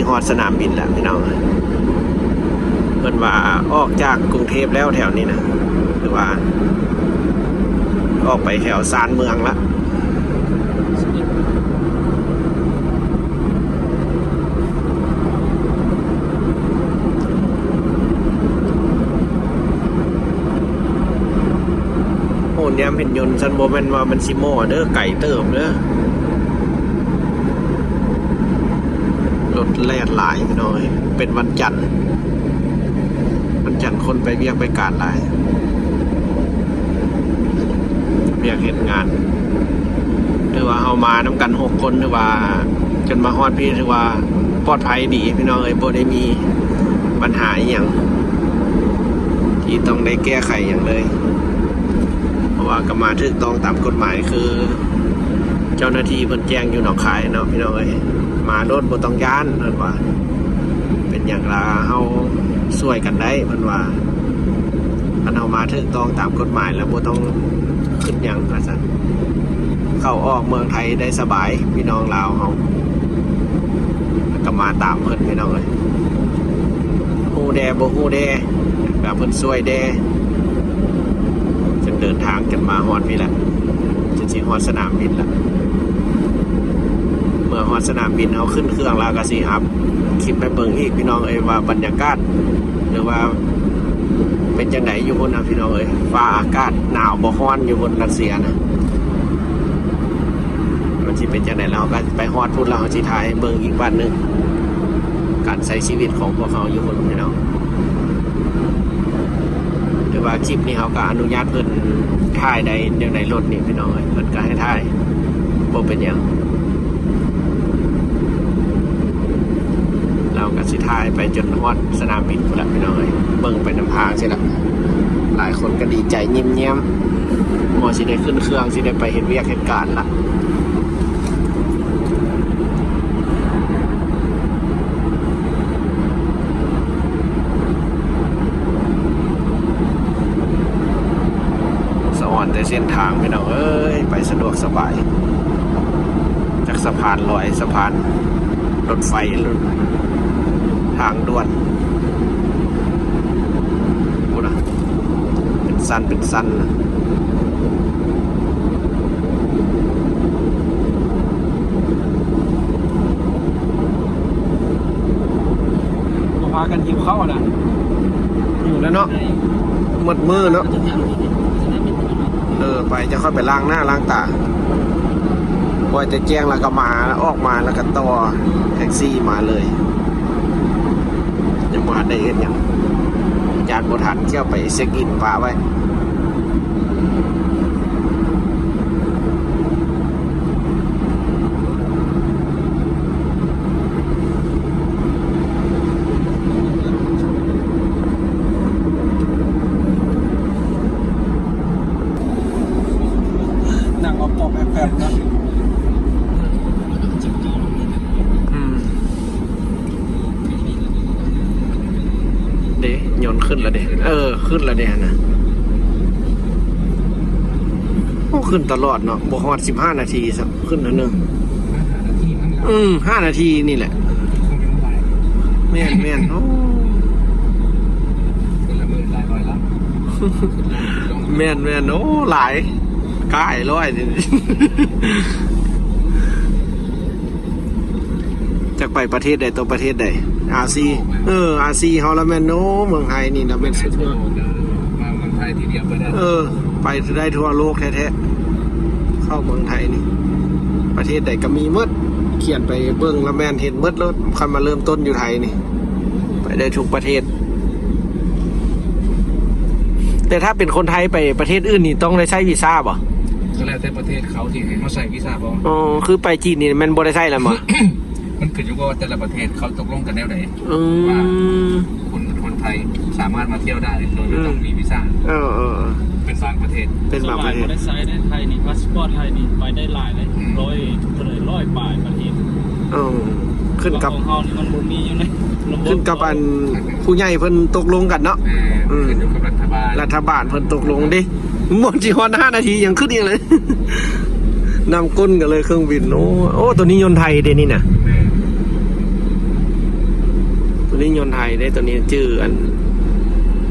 ฮอดสนามบินแล้วพี่น้องเพิ่นว่าออกจากกรุงเทพแล้วแถวนี้นะหรือว่าออกไปแถวซานเมืองละโอ้เนี่ยเป็นยนต์ซันโบแมนว่ามันซิโม่เด้อไก่เติมเด้อรถแล่นหลายพี่น้อยเป็นวันจันทร์คนไปเวียกไปการหลายเวียกเห็นงานหรือว่าเฮามาน้ำกัน6 คนหรือว่าจนมาฮอดพี่ถือว่าปลอดภัยดีพี่น้องบ่ได้มีปัญหาอย่างที่ต้องได้แก้ไขอย่างเลยเพราะว่าก็มาถูกต้องตามกฎหมายคือเจ้าหน้าที่เพิ่นแจ้งอยู่หนองคายเนาะพี่น้องมารถบ่ต้องย้านนั่นว่าเป็นอย่างไรเฮาช่วยกันได้เพิ่นว่าอันเฮามาถูกต้องตามกฎหมายแล้วบ่ต้องขึ้นหยังว่าซั่นเข้าออกเมืองไทยได้สบายพี่น้องลาวเฮาก็มาตามเพิ่นพี่น้องเอ้ยฮู้แดบ่ฮู้แดแบบเพิ่นช่วยแดจะเดินทางกันมาฮอดพี่ละจะสิฮอดสนามบินละเมื่อฮอดสนามบินเฮาขึ้นเครื่องแล้วก็สิครับคลิปไปเบิ่งอีกพี่น้องเอ้ยว่าบรรยากาศหรือว่าเป็นจังไดอยู่บนนะพี่น้องเอ้ยฟ้าอากาศหนาวบ่ร้อนอยู่บนรัสเซียนะมันสิเป็นจังไดแล้วก็ไปฮอดพุ่นแล้วเฮาสิถ่ายเบิ่งอีกวันนึงการใช้ชีวิตของพวกเขาอยู่บนพี่น้องหรือว่าคลิปนี้เขาก็อนุญาตเพิ่นถ่ายได้ในรถนี่พี่น้องเอ้ยเพิ่นก็ให้ถ่ายบ่เป็นหยังเราก็สิถ่ายไปจนฮอดสนามบินพุ่นละพี่น้องเอ้ยเบิ่งไปนำทางสิล่ะหลายคนก็ดีใจยิ้มแย้มบ่สิได้ขึ้นเครื่องสิได้ไปเฮ็ดเวียกเฮ็ดการละแต่เส้นทางพี่น้องเอ้ยไปสะดวกสบายจากสะพานลอยสะพานรถไฟทางด่วนกูนะเป็นสั้นนะพากันหิวข้าวนะอยู่แล้วเนาะหมดมือเนาะไปจะค่อยไปล้างหน้าล้างตาปล่อยแต่แจ้งแล้วก็มาแล้วออกมาแล้วก็ต่อแท็กซี่มาเลยยังมาได้เอ็นอย่างญาติบ่ทันเที่ยวไปเช็คอินป่าไว้ยนต์ขึ้นแล้วเด้ขึ้นแล้วเด้นะโอ้ขึ้นตลอดเนาะบ่ฮอด15 นาทีสักขึ้นแล้วนึง5 นาทีนี่แหละแม่นโอ้แม่นโอ้หลายกายร้อยนี่จะไปประเทศใดตัวประเทศใดอาซีอาซีเฮาละแม่นโนเมืองไทยนี่นะเป็นสุดยอดมาเมืองไทยทีเดียวไปได้ไปได้ทั่วโลกแท้ๆเข้าเมืองไทยนี่ประเทศใดก็มีหมดเขียนไปเบิ่งละแม่นเห็นหมดแล้วคันมาเริ่มต้นอยู่ไทยนี่ไปได้ทุกประเทศแต่ถ้าเป็นคนไทยไปประเทศอื่นนี่ต้องได้ใช้วีซ่าบ่ก็แล้วแต่ประเทศเขาที่ให้เขาใช้วีซ่าบ่คือไปจีนนี่มันบ่ได้ใช้แล้วบ่มันขึ้นอยู่กับว่าแต่ละประเทศเขาตกลงกันแนวไหนว่าคนไทยสามารถมาเที่ยวได้โดยไม่ต้องมีวีซ่าเป็นบางประเทศเป็นบางประเทศได้ใช้ในไทยนี่พาสปอร์ตไทยนี่ไปได้หลายเลย100 ปลายประเทศขึ้นกับของเฮานี่มันบ่มีอยู่ในขึ้นกับอันผู้ใหญ่เพิ่นตกลงกันเนาะขึ้นอยู่กับรัฐบาลเพิ่นตกลงดิหมดสิฮอด5 นาทียังขึ้นอีกเลยนำก้นกันเลยเครื่องบินโอ้ตัวนี้ยนต์ไทยเด้นี่น่ะ นต์ไทยได้ตัวนี้ชื่ออัน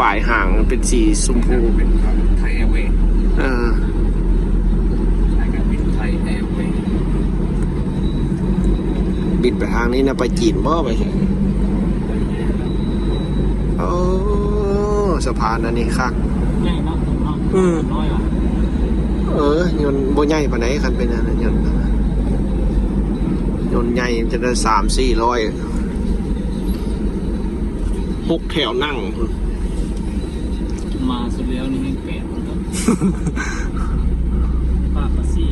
ปลายหางเป็นสีชมพู เป็นไทยแอร์เวย์ สายการบินไทยแอร์เวย์ บินไปทางนี้นะไปจีนบ่ไปใช่โอ้สะพานอันนี้คัก ใหญ่มากเนาะน้อยอ่ะ ยนต์บ่ใหญ่ปานไหนคันเป็นอันนั้นยนต์ใหญ่จะได้300-400 6 แถวนั่ง มาสุดแล้วนี่แห้งแปดแล้วปากกระซี่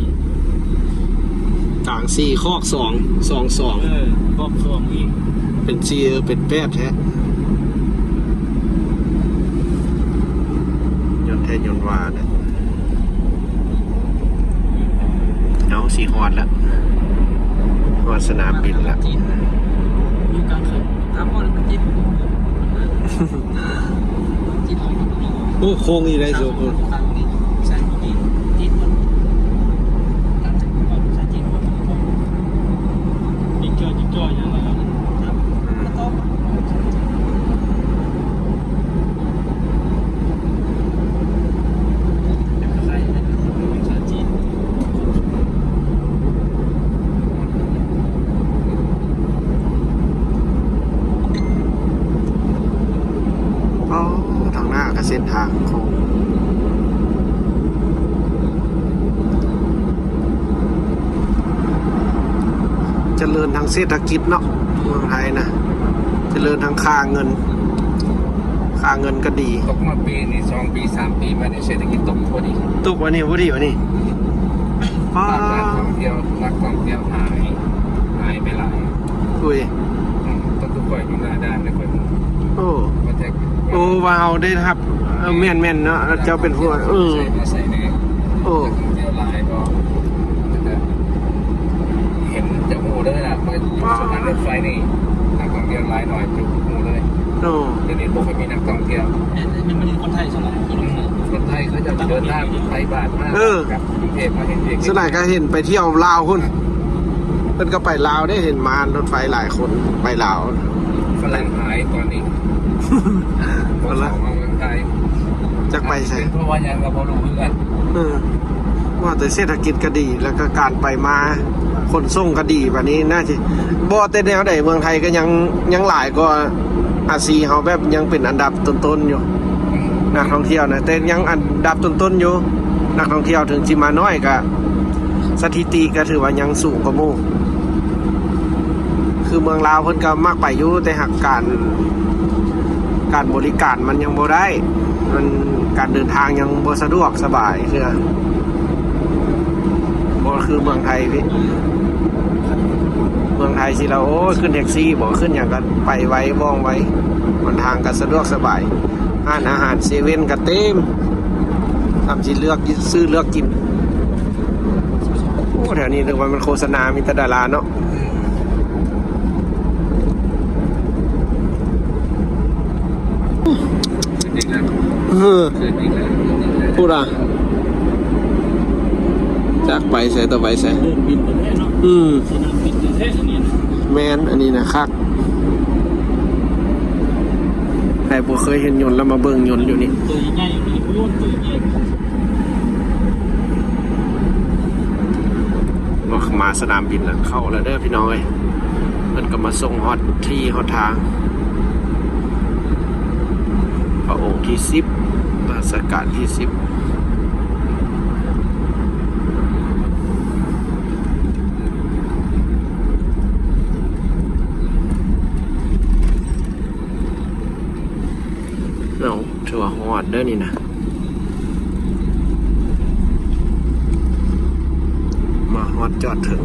ต่าง4คอก2 2 2 ครอบครัวอีก เป็น4เป็น8แท้ยนต์แท้ยนต์ว่าเนี่ยเอาสีฮอดแล้วฮอดสนามบินแล้ว อยู่กลางคืนทำหมดมันจิ้มจิ้ม โอ้โค้งอีไรสุคุณ ตั้งนี่ใช่ดีจิ้มมันตั้งใช่จิ้มมันจิ้มจ่อยังไงครับแล้วก็ใส่ใช่จิ้ม อ๋อทางหน้ากับเส้นทางโค้งเจริญทางเศรษฐกิจเนาะเมืองไทยนะเจริญทางค่าเงินก็ดี ตกมาปีนี้2 ปี 3 ปีมาในเศรษฐกิจตกพอดี ตุกวันนี้พอดีวันนี้อ๋อ นักท่องเที่ยวหายไปหลาย อุ้ย ต้องทุกคนอยู่หน้าด้านเลยคน โอ้ มาแท็ก โอ้ว้าวได้ครับแม่นเนาะเจ้าเป็นผู้ใส่ใน โอ้ นักท่องเที่ยวหลายก็เห็นจากหูเลยนะมาสถานรถไฟนี่นักท่องเที่ยวหลายหน่อยจุกหูเลย โอ้ เดี๋ยวนี้พวกไม่มีนักท่องเที่ยวมันมีคนไทยสลายคนไทยเขาจะเดินทางไปบ้านมากกับกรุงเทพมาเห็นเด็ก สลายก็เห็นไปเที่ยวลาวคุณเพิ่นก็ไปลาวได้เห็นมารถไฟหลายคนไปลาว ฝรั่งหายตอนนี้ฝรั่งมาเมืองไทย จักไปใส่ เพราะว่ายังกับพอรู้เหมือนกัน ว่าแต่เศรษฐกิจก็ดีแล้วก็การไปมาขนส่งก็ดีแบบนี้น่าจะบ่แต่แนวใดเมืองไทยก็ยังหลายก็อาซีเฮาแบบยังเป็นอันดับต้นๆอยู่นักท่องเที่ยวนะแต่ยังอันดับต้นๆอยู่นักท่องเที่ยวถึงสิมาน้อยก็สถิติก็ถือว่ายังสูงกว่าหมู่คือเมืองลาวเพิ่นก็มักไปอยู่แต่หักการบริการมันยังบ่ได้มันการเดินทางยังบ่สะดวกสบายคือบ่คือเมืองไทยพี่เมืองไทยสิเราโอ้ขึ้นแท็กซี่บ่ขึ้นอย่างก็ไปไว้ว่องไว้มันทางก็สะดวกสบายร้านอาหารเซเว่นก็เต็มทำสิเลือกซื้อเลือกกินโอ้แถวนี้นึกว่ามันโฆษณามีแต่ดาราเนาะพูดอ่ะจากไปใส่ต่อไปใส่บินประเทศเนาะสนามบินประเทศอันนี้แมนอันนี้นะคักใครบ่เคยเห็นยนต์แล้วมาเบิ่งยนต์อยู่นี่ตัวใหญ่อยู่นี่พูดตัวใหญ่มาสนามบินแล้วเข้าแล้วเด้อพี่น้อยเพิ่นก็มาส่งฮอตที่ฮอตทางพระองค์ที่10รัชกาลที่10เอาถือว่าฮอตเด้อนี่นะมาฮอตจอดถึง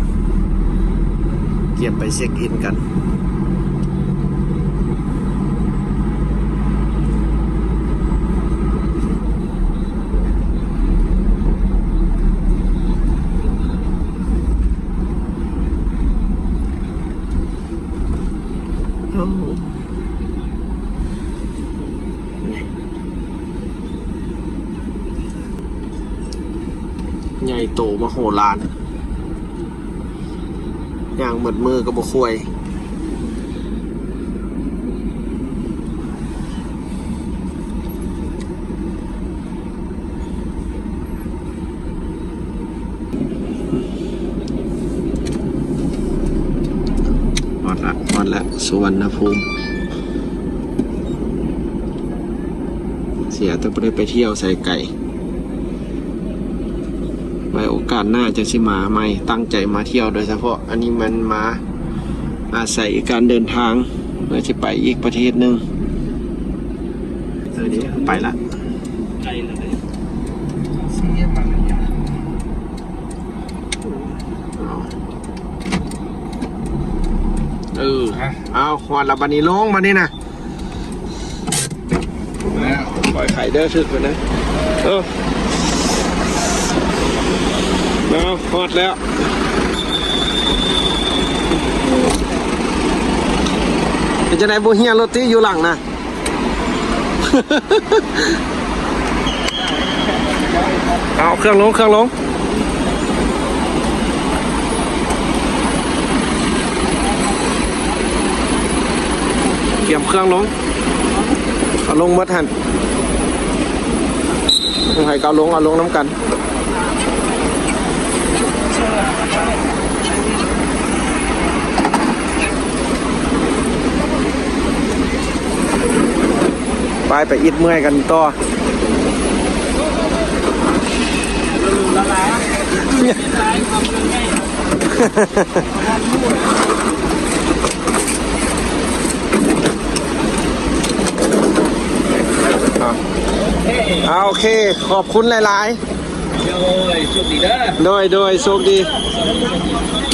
เก็บไปเช็คอินกันใหญ่โตมโหฬารอย่างหมดมือกับบุควย ละสุวรรณภูมิเสียแต่ไม่ได้ไปเที่ยวใส่ไก่ไว้โอกาสหน้าจะสิมาใหม่ตั้งใจมาเที่ยวโดยเฉพาะอันนี้มันมาอาศัยการเดินทางเพื่อจะไปอีกประเทศหนึ่งเดี๋ยวไปละ ไกลเลยเสียมันอย่าง เอาหอดละบันนี้ลงบันนี้นะ แล้ว ปล่อยไข่เด้อถึกไปนะเอาหอดแล้วเป็นจะไหนบูเฮียรถที่อยู่หลังนะ เอาเครื่องลงเตรียมเครื่องลงเอาลงมัดหันให้เกาลงเอาลงน้ำกันไปอิดเมื่อยกันต่อเอาโอเคขอบคุณหลายๆ โอ้ยโชคดีเด้อ โดยโชคดี โ